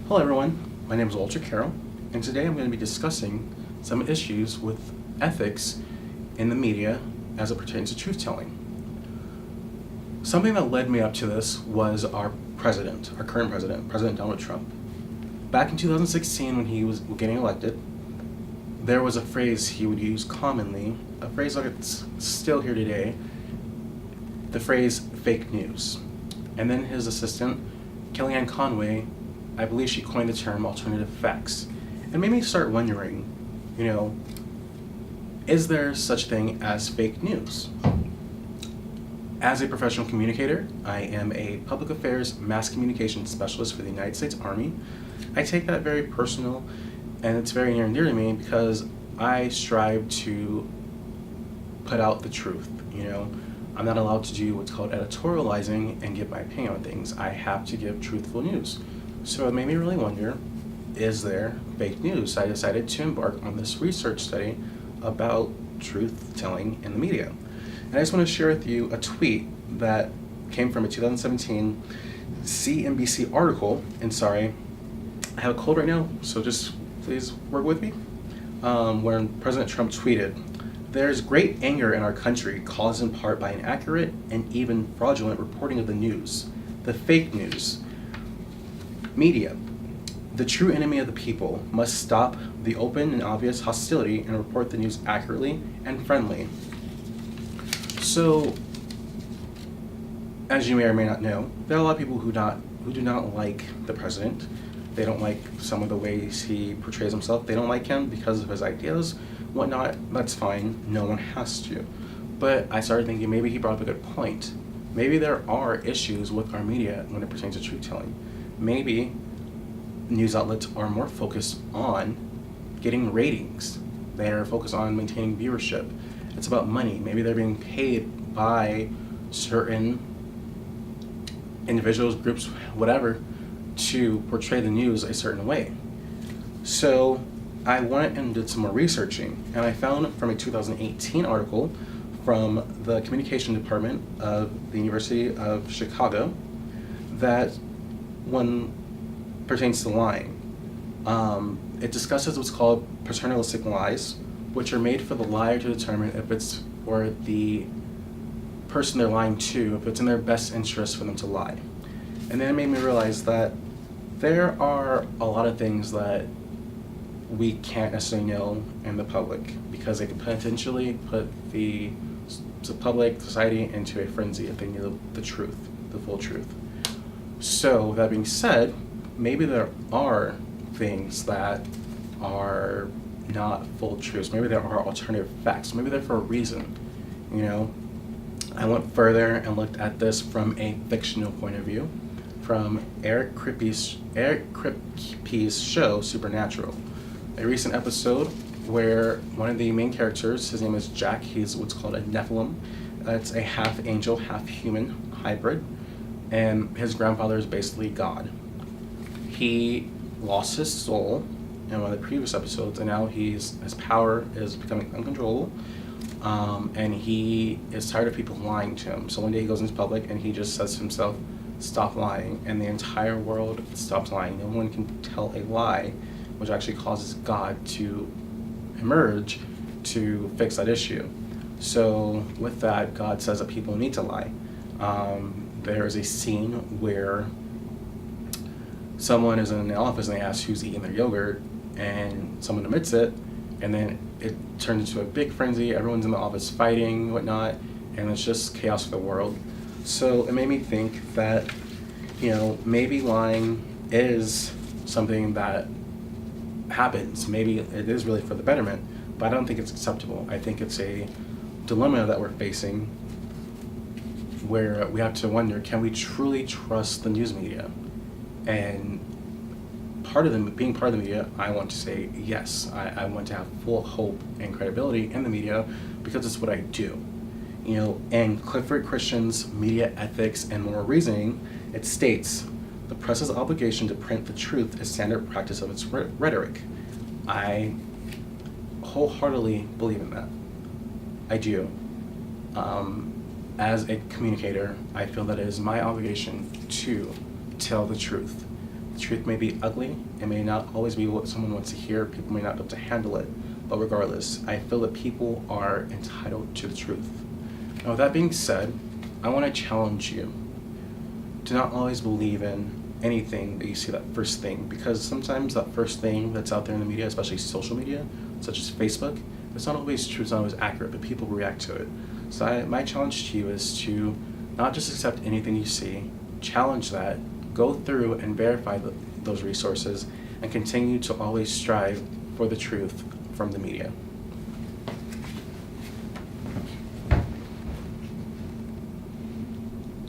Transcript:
Hello everyone, my name is Walter Carroll, and today I'm going to be discussing some issues with ethics in the media as it pertains to truth-telling. Something that led me up to this was our current president, President Donald Trump. Back in 2016 when he was getting elected, there was a phrase he would use commonly, a phrase that's still here today, the phrase fake news. And then his assistant, Kellyanne Conway, I believe she coined the term alternative facts. It made me start wondering, is there such thing as fake news? As a professional communicator, I am a public affairs mass communication specialist for the United States Army. I take that very personal, and it's very near and dear to me because I strive to put out the truth. I'm not allowed to do what's called editorializing and give my opinion on things. I have to give truthful news. So it made me really wonder, is there fake news? I decided to embark on this research study about truth-telling in the media. And I just want to share with you a tweet that came from a 2017 CNBC article, and sorry, I have a cold right now, so just please work with me, where President Trump tweeted, "There's great anger in our country caused in part by inaccurate and even fraudulent reporting of the news, the fake news. Media, the true enemy of the people, must stop the open and obvious hostility and report the news accurately and friendly." So, as you may or may not know, there are a lot of people who do not like the president. They don't like some of the ways he portrays himself. They don't like him because of his ideas, whatnot. That's fine. No one has to. But I started thinking maybe he brought up a good point. Maybe there are issues with our media when it pertains to truth-telling. Maybe news outlets are more focused on getting ratings. They're focused on maintaining viewership. It's about money. Maybe they're being paid by certain individuals, groups, whatever, to portray the news a certain way. So I went and did some more researching, and I found from a 2018 article from the communication department of the University of Chicago that one pertains to lying. It discusses what's called paternalistic lies, which are made for the liar to determine if it's for the person they're lying to, if it's in their best interest for them to lie. And then it made me realize that there are a lot of things that we can't necessarily know in the public because they could potentially put the public, society into a frenzy if they knew the truth, the full truth. So that being said, maybe there are things that are not full truths. Maybe there are alternative facts. Maybe they're for a reason. I went further and looked at this from a fictional point of view, from Eric Kripke's show Supernatural, a recent episode where one of the main characters, his name is Jack. He's what's called a Nephilim. It's a half angel, half human hybrid, and his grandfather is basically God. He lost his soul in one of the previous episodes, and now his power is becoming uncontrollable, and he is tired of people lying to him. So one day he goes into public and he just says to himself, "Stop lying," and the entire world stops lying. No one can tell a lie, which actually causes God to emerge to fix that issue. So with that, God says that people need to lie. There is a scene where someone is in the office and they ask who's eating their yogurt, and someone admits it, and then it turns into a big frenzy. Everyone's in the office fighting, whatnot, and it's just chaos for the world. So it made me think that, maybe lying is something that happens. Maybe it is really for the betterment, but I don't think it's acceptable. I think it's a dilemma that we're facing where we have to wonder, can we truly trust the news media? And being part of the media, I want to say yes. I want to have full hope and credibility in the media because it's what I do. And Clifford Christian's Media Ethics and Moral Reasoning, it states, "The press's obligation to print the truth is standard practice of its rhetoric." I wholeheartedly believe in that. I do. As a communicator, I feel that it is my obligation to tell the truth, The truth may be ugly. It may not always be what someone wants to hear. People may not be able to handle it. But regardless, I feel that people are entitled to the truth. Now, with that being said, I want to challenge you to not always believe in anything that you see that first thing, because sometimes that first thing that's out there in the media, especially social media, such as Facebook, it's not always true, it's not always accurate, but people react to it. So my challenge to you is to not just accept anything you see, challenge that, go through and verify those resources, and continue to always strive for the truth from the media.